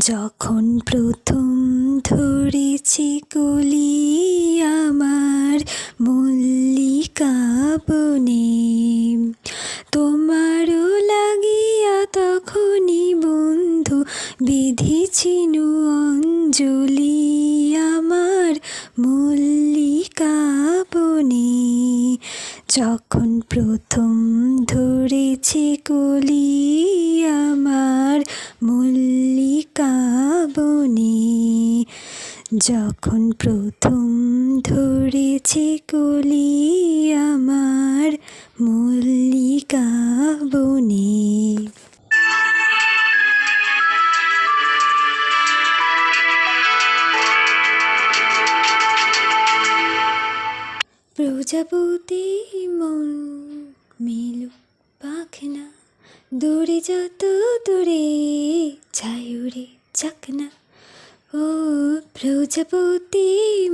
যখন প্রথম ধরেছি কলি আমার মল্লিকা বনে, তোমারও লাগিয়া তখনই বন্ধু বিধিছিনু অঞ্জলি আমার মল্লিকা বনে। যখন প্রথম ধরেছি কলি আমার মল্লিকা বনে, যখন প্রথম ধরেছি কলি আমার মল্লিকা বনে। প্রজাপতি মন মেলু পাখনা, দূরে যত দূরে যায় উড়ে চাকনা। ও প্রজাপতি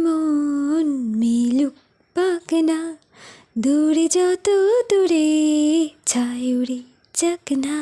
মন মেলু পাখনা, দূরে যত দূরে যায় উড়ে চাকনা।